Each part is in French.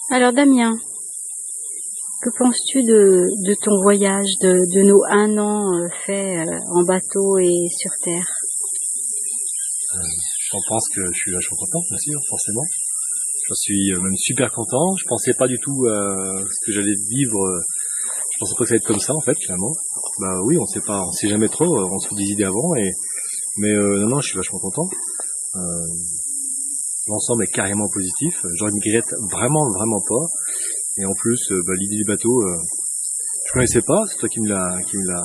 Alors Damien, que penses-tu de ton voyage, de nos 1 an faits en bateau et sur terre? J'en pense que je suis vachement content, bien sûr, forcément. J'en suis même super content. Je pensais pas du tout ce que j'allais vivre. Je pensais pas que ça allait être comme ça, en fait, finalement. Bah oui, on sait jamais trop. On se fait des idées avant, mais non, je suis vachement content. L'ensemble est carrément positif. Je regrette vraiment pas. Et en plus, l'idée du bateau, je connaissais pas. C'est toi qui me l'a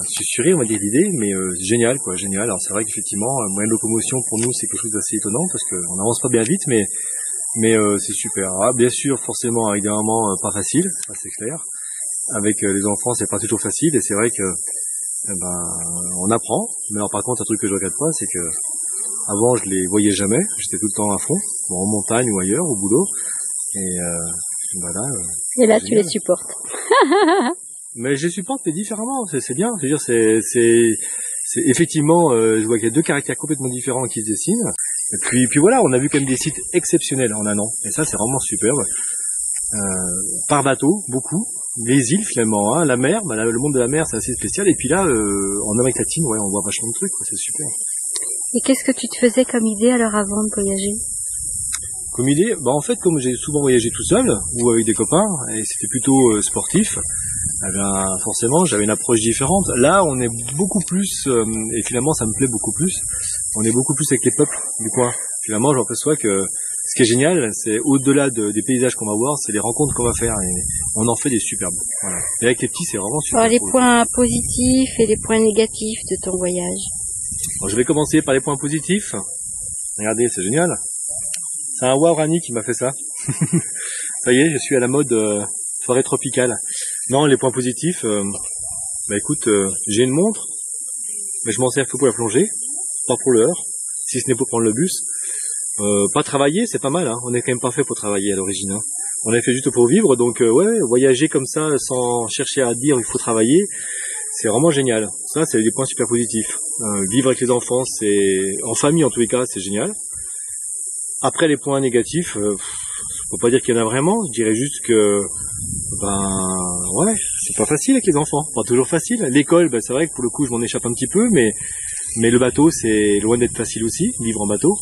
susurré, on va dire, l'idée, mais génial, quoi, génial. Alors c'est vrai qu'effectivement, moyen de locomotion pour nous c'est quelque chose d'assez étonnant parce qu'on n'avance pas bien vite, mais c'est super. Ah, bien sûr, forcément, avec des moments pas faciles, ça c'est clair. Avec les enfants, c'est pas toujours facile, et c'est vrai que on apprend. Mais alors par contre, un truc que je regrette pas, c'est que avant je les voyais jamais, j'étais tout le temps à fond, en montagne ou ailleurs, au boulot, et voilà. Et là, tu les supportes. Mais je les supporte, mais différemment, c'est bien. Je veux dire, c'est effectivement, je vois qu'il y a deux caractères complètement différents qui se dessinent. Et puis voilà, on a vu quand même des sites exceptionnels en 1 an, et ça c'est vraiment superbe. Par bateau, beaucoup. Les îles finalement, hein, la mer, le monde de la mer c'est assez spécial. Et puis là, en Amérique latine, ouais, on voit vachement de trucs, c'est super. Et qu'est-ce que tu te faisais comme idée alors avant de voyager? Comme idée, en fait, comme j'ai souvent voyagé tout seul ou avec des copains, et c'était plutôt sportif, forcément j'avais une approche différente. Là, on est beaucoup plus, et finalement ça me plaît beaucoup plus, on est beaucoup plus avec les peuples du coin. Finalement, je m'aperçois que ce qui est génial, c'est au-delà des paysages qu'on va voir, c'est les rencontres qu'on va faire, et on en fait des superbes. Voilà. Et avec les petits, c'est vraiment super. Alors, les points positifs et les points négatifs de ton voyage. Alors, je vais commencer par les points positifs. Regardez, c'est génial. C'est un Waorani qui m'a fait ça. Ça y est, je suis à la mode soirée tropicale. Non, les points positifs, écoute, j'ai une montre, mais je m'en sers que pour la plongée, pas pour l'heure, si ce n'est pour prendre le bus. Pas travailler, c'est pas mal, hein. On n'est quand même pas fait pour travailler à l'origine, hein. On est fait juste pour vivre, donc ouais, voyager comme ça sans chercher à dire il faut travailler, c'est vraiment génial. Ça, c'est des points super positifs. Vivre avec les enfants, c'est en famille en tous les cas, c'est génial. Après les points négatifs, faut pas dire qu'il y en a vraiment, je dirais juste que ouais, c'est pas facile avec les enfants, pas toujours facile. L'école, c'est vrai que pour le coup je m'en échappe un petit peu, mais le bateau c'est loin d'être facile aussi, vivre en bateau.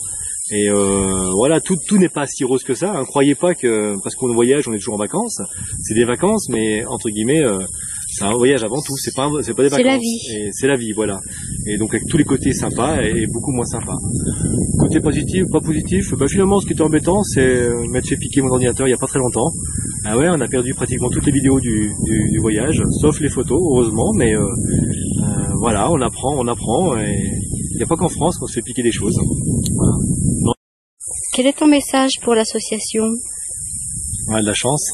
Et voilà, tout n'est pas si rose que ça, hein. Croyez pas que parce qu'on voyage on est toujours en vacances, c'est des vacances, mais entre guillemets c'est un voyage avant tout, c'est pas des vacances. C'est la vie. Et c'est la vie, voilà. Et donc avec tous les côtés sympas et beaucoup moins sympas. Côté positif, pas positif, finalement ce qui était embêtant c'est m'être fait piquer mon ordinateur il y a pas très longtemps. Ah ouais, on a perdu pratiquement toutes les vidéos du voyage, sauf les photos, heureusement, mais voilà, on apprend, et il n'y a pas qu'en France qu'on se fait piquer des choses. Voilà. Non. Quel est ton message pour l'association? Ouais, de la chance.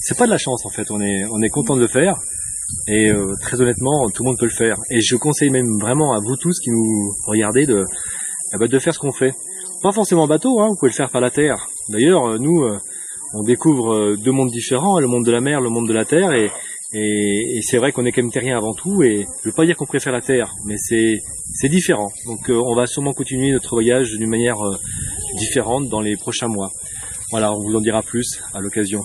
C'est pas de la chance en fait, on est content de le faire, et très honnêtement, tout le monde peut le faire. Et je conseille même vraiment à vous tous qui nous regardez de faire ce qu'on fait. Pas forcément en bateau, hein, vous pouvez le faire par la terre. D'ailleurs, nous, on découvre 2 mondes différents, le monde de la mer, le monde de la terre, et c'est vrai qu'on est quand même terrien avant tout, et je veux pas dire qu'on préfère la terre, mais c'est différent. Donc on va sûrement continuer notre voyage d'une manière différente dans les prochains mois. Voilà, on vous en dira plus à l'occasion.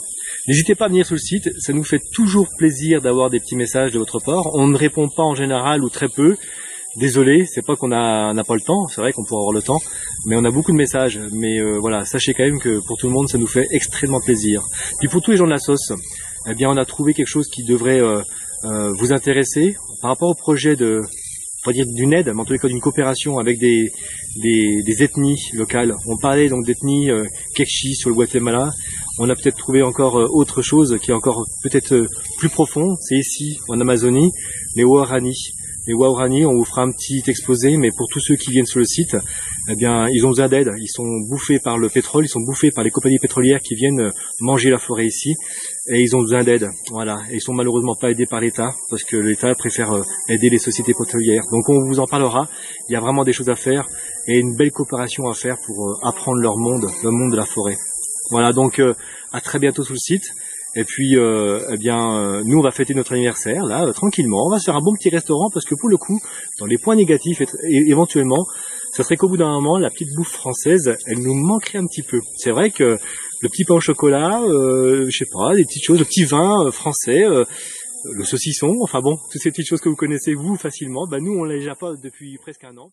N'hésitez pas à venir sur le site, ça nous fait toujours plaisir d'avoir des petits messages de votre part. On ne répond pas en général ou très peu. Désolé, c'est pas qu'on n'a pas le temps, c'est vrai qu'on pourrait avoir le temps, mais on a beaucoup de messages. Mais voilà, sachez quand même que pour tout le monde, ça nous fait extrêmement plaisir. Puis pour tous les gens de la sauce, eh bien on a trouvé quelque chose qui devrait vous intéresser par rapport au projet de, on va dire d'une aide, mais en tous les cas d'une coopération avec des ethnies locales. On parlait donc d'ethnie Kekchi sur le Guatemala. On a peut-être trouvé encore autre chose qui est encore peut-être plus profond. C'est ici en Amazonie, les Waorani. Les Waorani, on vous fera un petit exposé, mais pour tous ceux qui viennent sur le site, eh bien, ils ont besoin d'aide. Ils sont bouffés par le pétrole, ils sont bouffés par les compagnies pétrolières qui viennent manger la forêt ici, et ils ont besoin d'aide. Voilà. Et ils sont malheureusement pas aidés par l'État, parce que l'État préfère aider les sociétés pétrolières. Donc on vous en parlera. Il y a vraiment des choses à faire, et une belle coopération à faire pour apprendre leur monde, le monde de la forêt. Voilà, donc à très bientôt sur le site. Et puis, nous, on va fêter notre anniversaire, là, tranquillement. On va se faire un bon petit restaurant, parce que pour le coup, dans les points négatifs, éventuellement, ça serait qu'au bout d'un moment, la petite bouffe française, elle nous manquerait un petit peu. C'est vrai que le petit pain au chocolat, je sais pas, des petites choses, le petit vin français, le saucisson, enfin bon, toutes ces petites choses que vous connaissez vous facilement, bah nous on les a pas depuis presque un an.